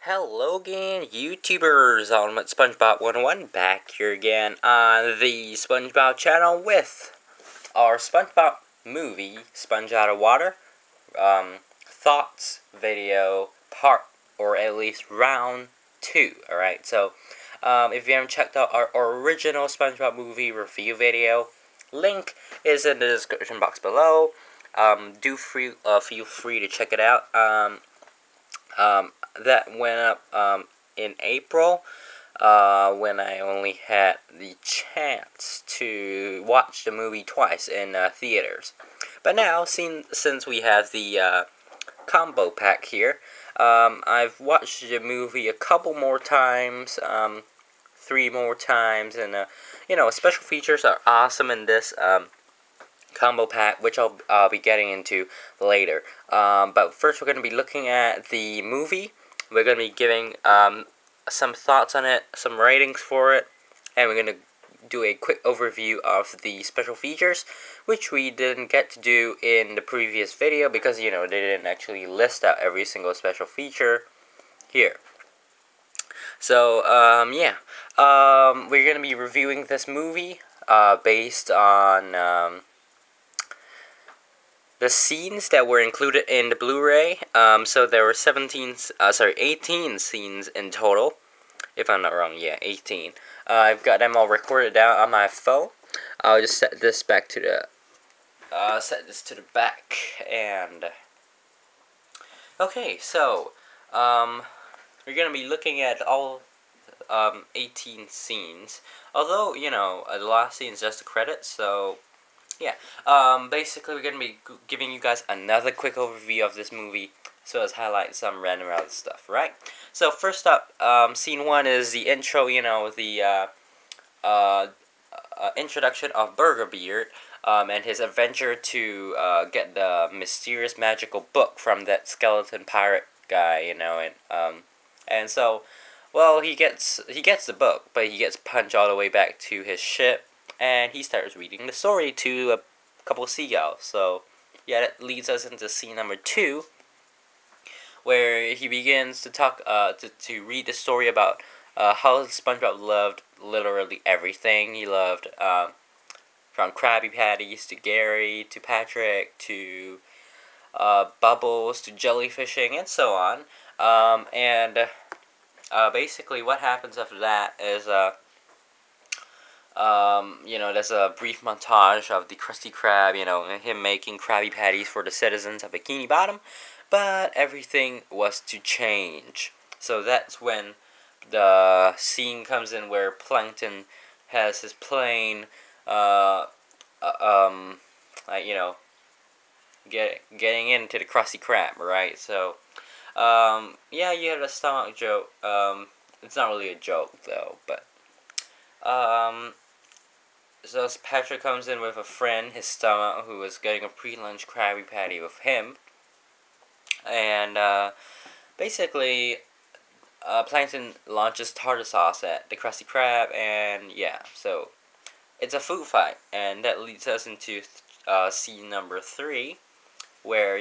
Hello again, YouTubers, on SpongeBob 101, back here again on the SpongeBob channel with our SpongeBob movie, Sponge Out of Water, thoughts video part, or at least round 2, alright? So, if you haven't checked out our original SpongeBob movie review video, link is in the description box below. Feel free to check it out. That went up in April, when I only had the chance to watch the movie twice in theaters. But now, since we have the combo pack here, I've watched the movie a couple more times, 3 more times, and special features are awesome in this combo pack, which I'll be getting into later. But first, we're going to be looking at the movie. We're going to be giving some thoughts on it, some ratings for it, and we're going to do a quick overview of the special features, which we didn't get to do in the previous video because, they didn't actually list out every single special feature here. So, we're going to be reviewing this movie based on the scenes that were included in the Blu-ray. So there were 18 scenes in total, if I'm not wrong. Yeah, 18. I've got them all recorded down on my phone. I'll just set this back to the back, and okay. So we're gonna be looking at all 18 scenes. Although the last scene is just the credits, so. Yeah, basically we're going to be giving you guys another quick overview of this movie, so as highlight some random other stuff, right? So first up, scene 1 is the intro, the introduction of Burger Beard, and his adventure to get the mysterious magical book from that skeleton pirate guy, and so, well, he gets the book, but he gets punched all the way back to his ship. And he starts reading the story to a couple of seagulls. So, yeah, that leads us into scene number 2, where he begins to talk, to read the story about how SpongeBob loved literally everything. He loved from Krabby Patties to Gary to Patrick to Bubbles to jellyfishing and so on. Basically, what happens after that is there's a brief montage of the Krusty Krab, him making Krabby Patties for the citizens of Bikini Bottom, but everything was to change. So that's when the scene comes in where Plankton has his plane, getting into the Krusty Krab, right? So, yeah, you have a stomach joke. It's not really a joke, though, but, so Patrick comes in with a friend, his stomach, who is getting a pre-lunch Krabby Patty with him. And, basically, Plankton launches tartar sauce at the Krusty Krab, and, yeah, so it's a food fight. And that leads us into, scene number 3, where,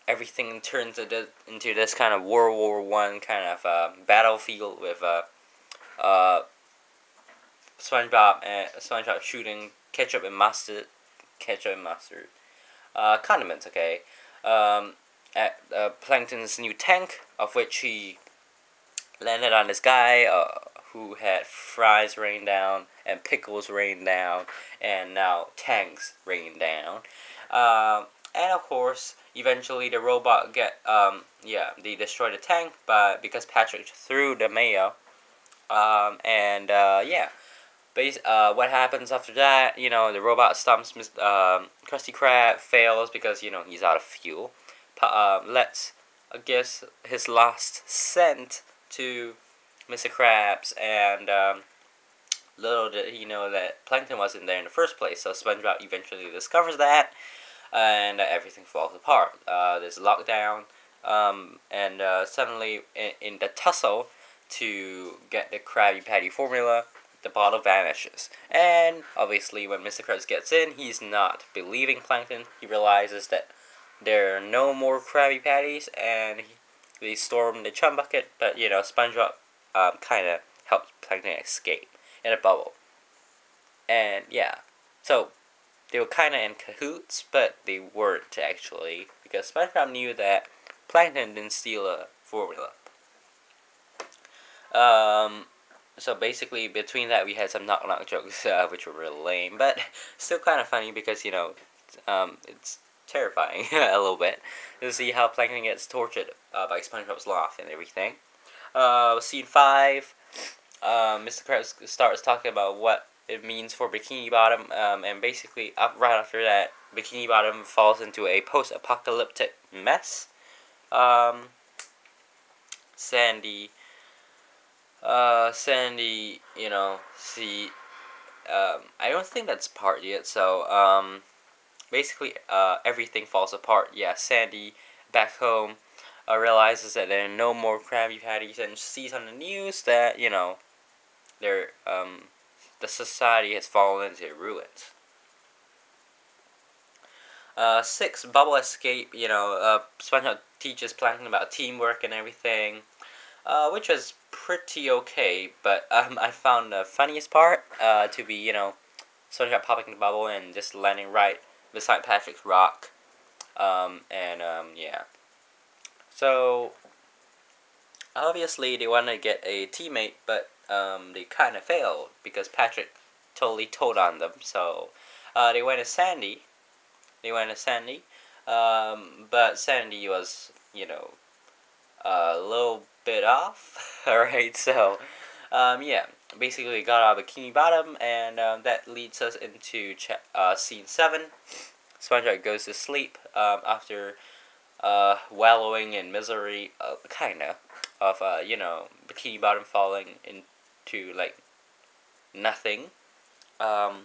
everything turns into this kind of World War I kind of, battlefield with, SpongeBob shooting ketchup and mustard, condiments, okay, at Plankton's new tank, of which he landed on this guy, who had fries rain down, and pickles rain down, and now tanks rain down, and of course, eventually the robot they destroy the tank, but because Patrick threw the mayo, what happens after that, the robot stomps Krusty Krab, fails because, he's out of fuel. Gives his last cent to Mr. Krabs, and little did he know that Plankton wasn't there in the first place, so SpongeBob eventually discovers that, and everything falls apart. There's a lockdown, and suddenly, in the tussle to get the Krabby Patty formula, the bottle vanishes. And obviously, when Mr. Krabs gets in, he's not believing Plankton. He realizes that there are no more Krabby Patties, and basically storm the chum bucket, but SpongeBob kind of helps Plankton escape in a bubble. And yeah, so they were kind of in cahoots, but they weren't actually, because SpongeBob knew that Plankton didn't steal a formula. So basically, between that, we had some knock-knock jokes, which were really lame, but still kind of funny because, it's terrifying a little bit to see how Plankton gets tortured by SpongeBob's laugh and everything. Scene 5, Mr. Krabs starts talking about what it means for Bikini Bottom, and basically, right after that, Bikini Bottom falls into a post-apocalyptic mess. Sandy, I don't think that's part yet, so, basically, everything falls apart. Yeah, Sandy, back home, realizes that there are no more Krabby Patties, and sees on the news that, the society has fallen into ruins. 6, Bubble Escape, SpongeBob teaches Plankton about teamwork and everything, which was pretty okay, but I found the funniest part to be, SpongeBob popping the bubble and just landing right beside Patrick's rock, yeah. So, obviously they wanted to get a teammate, but they kind of failed because Patrick totally told on them, so they went to Sandy. But Sandy was, a little bit off. Alright, so, yeah, basically got out of Bikini Bottom, and that leads us into scene 7. SpongeBob goes to sleep after wallowing in misery, kinda, of, Bikini Bottom falling into, like, nothing. Of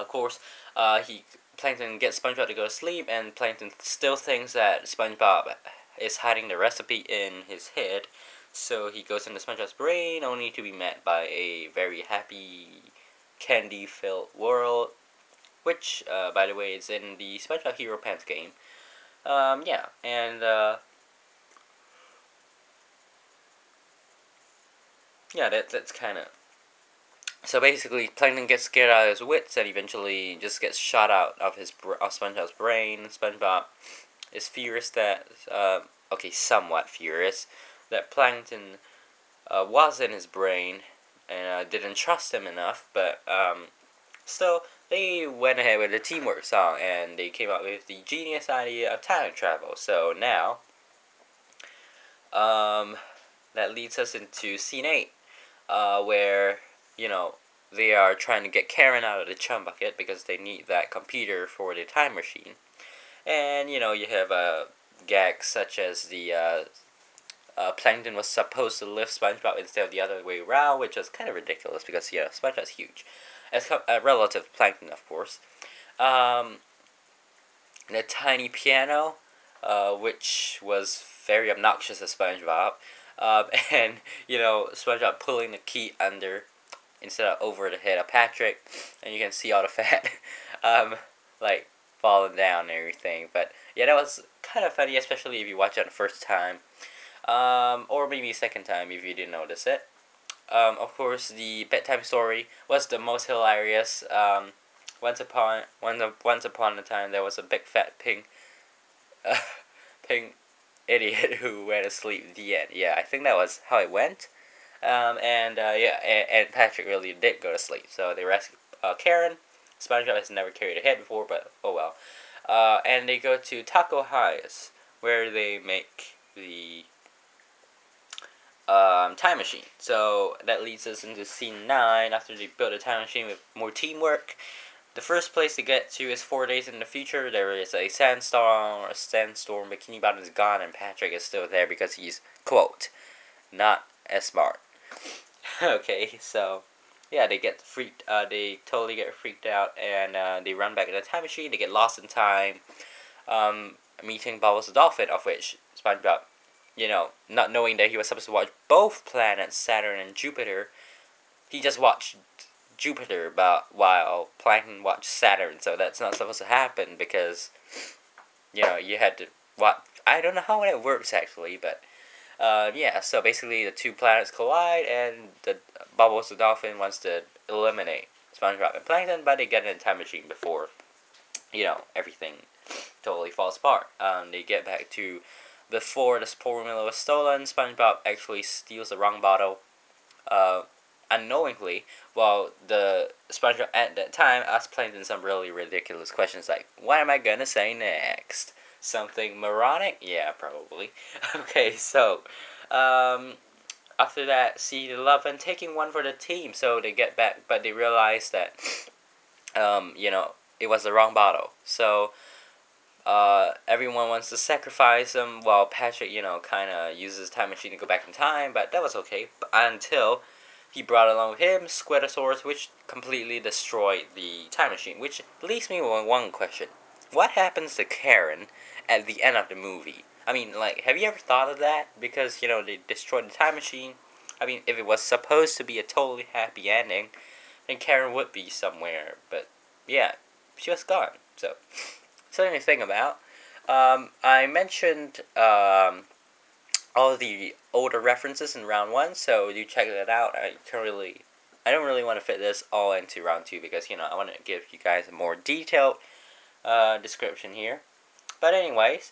course, Plankton gets SpongeBob to go to sleep, and Plankton still thinks that SpongeBob is hiding the recipe in his head, so he goes into SpongeBob's brain, only to be met by a very happy, candy-filled world, which, by the way, is in the SpongeBob Hero Pants game. Yeah, and, yeah, that's kind of... So basically, Plankton gets scared out of his wits and eventually just gets shot out of SpongeBob's brain. SpongeBob is furious that, somewhat furious, that Plankton was in his brain and didn't trust him enough, but still, they went ahead with the teamwork song and they came up with the genius idea of time travel. So now, that leads us into scene 8, where, they are trying to get Karen out of the chum bucket because they need that computer for the time machine. And, you have gags such as the Plankton was supposed to lift SpongeBob instead of the other way around, which is kind of ridiculous because, SpongeBob's huge. As relative to Plankton, of course. The tiny piano, which was very obnoxious to SpongeBob. And, SpongeBob pulling the key under instead of over the head of Patrick, and you can see all the fat, falling down and everything. But yeah, that was kind of funny, especially if you watch it the first time, or maybe second time if you didn't notice it. Of course, the Bedtime Story was the most hilarious. Once upon a time, there was a big fat pink idiot who went to sleep at the end. Yeah, I think that was how it went. And Patrick really did go to sleep. So they rescue Karen. SpongeBob has never carried a head before, but oh well. And they go to Taco Highs, where they make the time machine. So that leads us into scene 9. After they build a time machine with more teamwork, the first place to get to is 4 days in the future. There is a sandstorm. Bikini Bottom is gone, and Patrick is still there because he's, quote, not as smart. Okay, so yeah, they get freaked. They totally get freaked out, and they run back in the time machine. They get lost in time, meeting Bubbles the dolphin, of which SpongeBob, not knowing that he was supposed to watch both planets, Saturn and Jupiter, he just watched Jupiter, while Plankton watched Saturn. So that's not supposed to happen because, you had to watch. I don't know how that works actually, but Yeah, so basically the two planets collide, and the Bubbles the dolphin wants to eliminate SpongeBob and Plankton, but they get in a time machine before, everything totally falls apart. They get back to before this formula was stolen. SpongeBob actually steals the wrong bottle, uh, unknowingly, while the SpongeBob at that time asked Plankton some really ridiculous questions like, "What am I gonna say next? Something moronic?" Yeah, probably. Okay, so after that, see the love and taking one for the team, so they get back, but they realize that it was the wrong bottle. So everyone wants to sacrifice him, while Patrick, kind of uses time machine to go back in time, but that was okay until he brought along with him Squidatosaurus, which completely destroyed the time machine. Which leaves me with one question: what happens to Karen at the end of the movie? I mean, like, have you ever thought of that? Because they destroyed the time machine. I mean, if it was supposed to be a totally happy ending, then Karen would be somewhere. But yeah, she was gone. So something to think about. I mentioned all the older references in round one, so do check that out. I don't really want to fit this all into round two because I want to give you guys a more detailed description here. But anyways,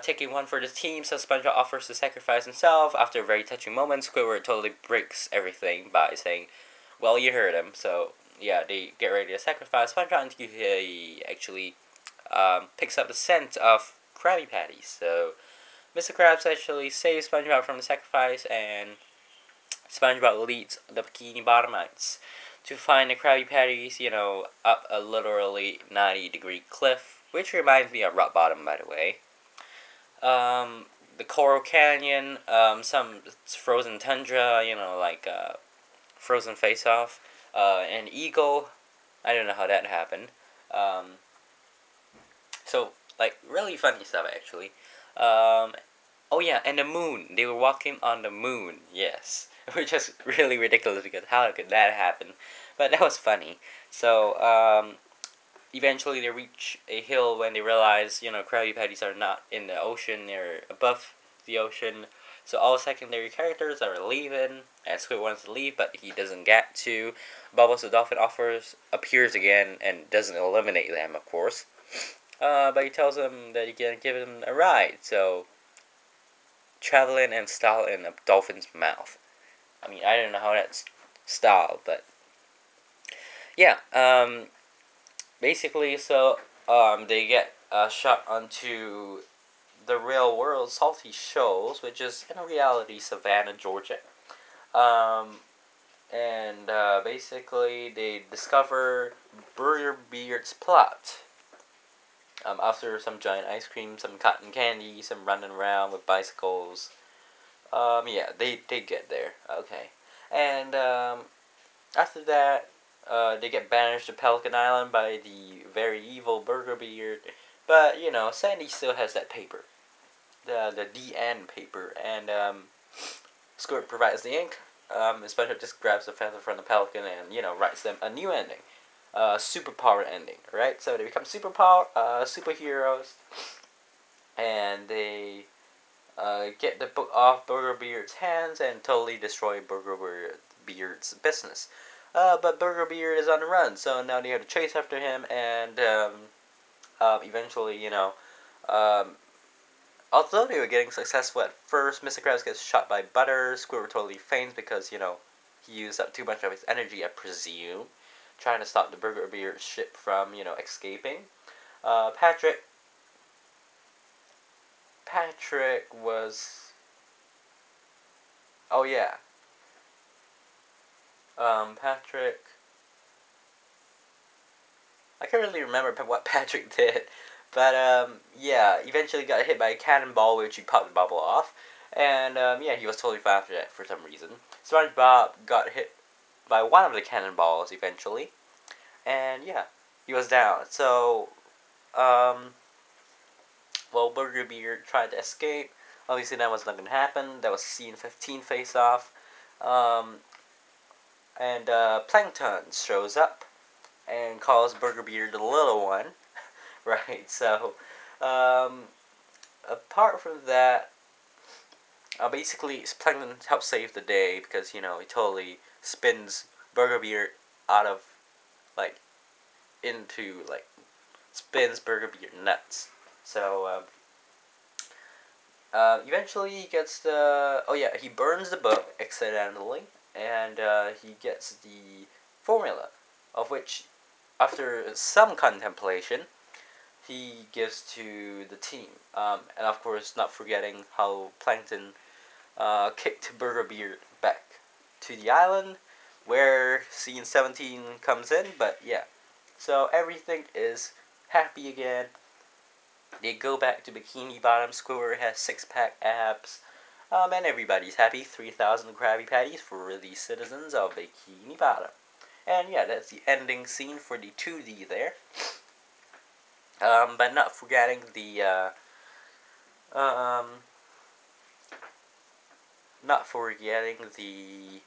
taking one for the team, so SpongeBob offers to sacrifice himself. After a very touching moment, Squidward totally breaks everything by saying, "Well, you heard him." So yeah, they get ready to sacrifice SpongeBob, and he actually picks up the scent of Krabby Patties. So Mr. Krabs actually saves SpongeBob from the sacrifice, and SpongeBob leads the Bikini Bottomites to find the Krabby Patties, up a literally 90-degree cliff, which reminds me of Rock Bottom, by the way. The Coral Canyon, some frozen tundra, like Frozen Face Off, an eagle. I don't know how that happened. So, like, really funny stuff, actually. Oh yeah, and the moon. They were walking on the moon, yes. Which is really ridiculous because how could that happen? But that was funny. So, eventually they reach a hill when they realize, Krabby Patties are not in the ocean, they're above the ocean. So all secondary characters are leaving, and Squid wants to leave, but he doesn't get to. Bubbles the Dolphin appears again, and doesn't eliminate them, of course. But he tells him that he can give him a ride, so traveling and style in a dolphin's mouth. I mean, I don't know how that's styled, but yeah, basically, so they get shot onto the real world Salty Shoals, which is in reality Savannah, Georgia. And basically, they discover Burger Beard's plot. After some giant ice cream, some cotton candy, some running around with bicycles. Yeah, they get there. Okay. And after that, they get banished to Pelican Island by the very evil Burger Beard. But, Sandy still has that paper. The DN paper. And Squirt provides the ink. SpongeBob just grabs the feather from the Pelican and, writes them a new ending. Superpower ending, right? So they become superheroes, and they get the book off Burger Beard's hands and totally destroy Burger Beard's business. But Burger Beard is on the run, so now they have to chase after him, and eventually, although they were getting successful at first, Mr. Krabs gets shot by Butter. Squidward totally faints because, he used up too much of his energy, I presume, trying to stop the Burger Beard ship from, escaping. Patrick was... Oh, yeah. Patrick... I can't really remember what Patrick did. But, yeah, eventually got hit by a cannonball, which he popped the bubble off. And, yeah, he was totally fine after that for some reason. SpongeBob got hit by one of the cannonballs eventually. And, yeah, he was down. So, Burger Beard tried to escape. Obviously, that was not going to happen. That was scene 15 face-off. And Plankton shows up and calls Burger Beard the little one. Right, so, apart from that, basically, Plankton helps save the day because, you know, he totally spins Burger Beard out of, like, into, like, spins Burger Beard nuts. So, eventually he gets the, oh yeah, he burns the book accidentally, and, he gets the formula, of which, after some contemplation, he gives to the team. And of course, not forgetting how Plankton kicked Burger Beard back to the island, where scene 17 comes in. But yeah, so everything is happy again. They go back to Bikini Bottom. Squidward has six-pack abs. And everybody's happy. 3,000 Krabby Patties for the citizens of Bikini Bottom. And yeah, that's the ending scene for the 2D there. But not forgetting the, not forgetting the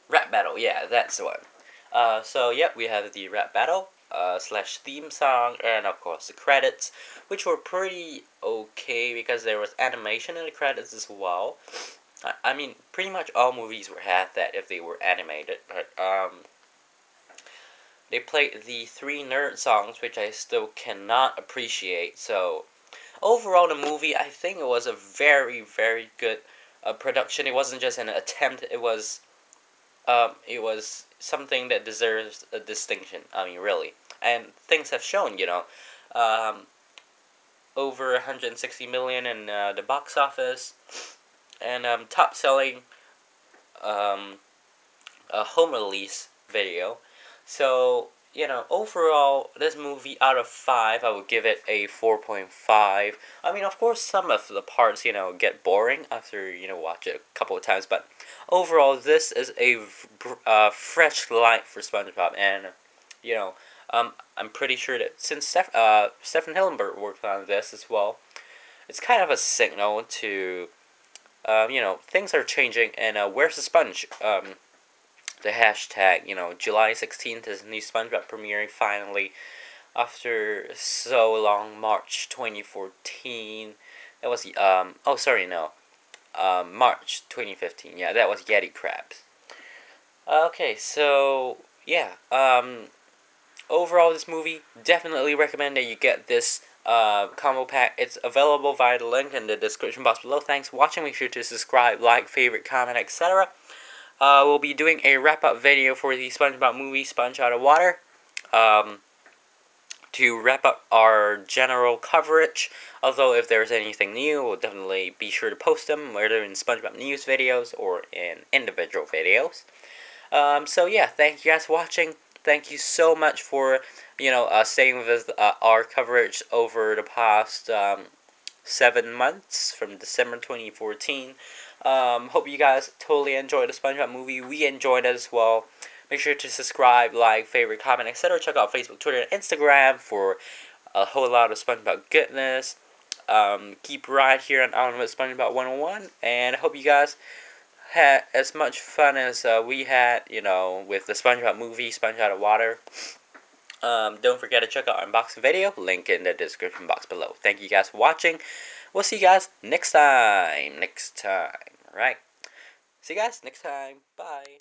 rap battle. Yeah, that's the one. So yeah, we have the rap battle, slash theme song, and of course the credits, which were pretty okay because there was animation in the credits as well. I mean, pretty much all movies had that if they were animated, but, they played the 3 nerd songs, which I still cannot appreciate. So, overall, the movie, I think it was a very, very good production. It wasn't just an attempt. It was something that deserves a distinction. I mean, really. And things have shown, you know, over 160 million in the box office, and top-selling home release video. So, you know, overall, this movie, out of 5, I would give it a 4.5. I mean, of course, some of the parts, you know, get boring after, you know, watch it a couple of times. But overall, this is a fresh light for SpongeBob. And, you know, I'm pretty sure that since Stephen Hillenburg worked on this as well, it's kind of a signal to, you know, things are changing. And where's the sponge? The hashtag, you know, July 16th is new SpongeBob premiering finally after so long. March 2014. That was March 2015. Yeah, that was Yeti Crabs. Okay, so yeah, overall this movie, definitely recommend that you get this combo pack. It's available via the link in the description box below. Thanks for watching. Make sure to subscribe, like, favorite, comment, etc. We'll be doing a wrap-up video for the SpongeBob movie, Sponge Out of Water, to wrap up our general coverage. Although, if there's anything new, we'll definitely be sure to post them, whether in SpongeBob news videos or in individual videos. So yeah, thank you guys for watching. Thank you so much for, you know, staying with us, our coverage over the past 7 months, from December 2014. Hope you guys totally enjoyed the SpongeBob movie. We enjoyed it as well. Make sure to subscribe, like, favorite, comment, etc. Check out Facebook, Twitter, and Instagram for a whole lot of SpongeBob goodness. Keep right here on Island with SpongeBob 101, and I hope you guys had as much fun as we had, you know, with the SpongeBob movie, Sponge Out of Water. Don't forget to check out our unboxing video, link in the description box below. Thank you guys for watching. We'll see you guys next time. Right? See you guys next time. Bye.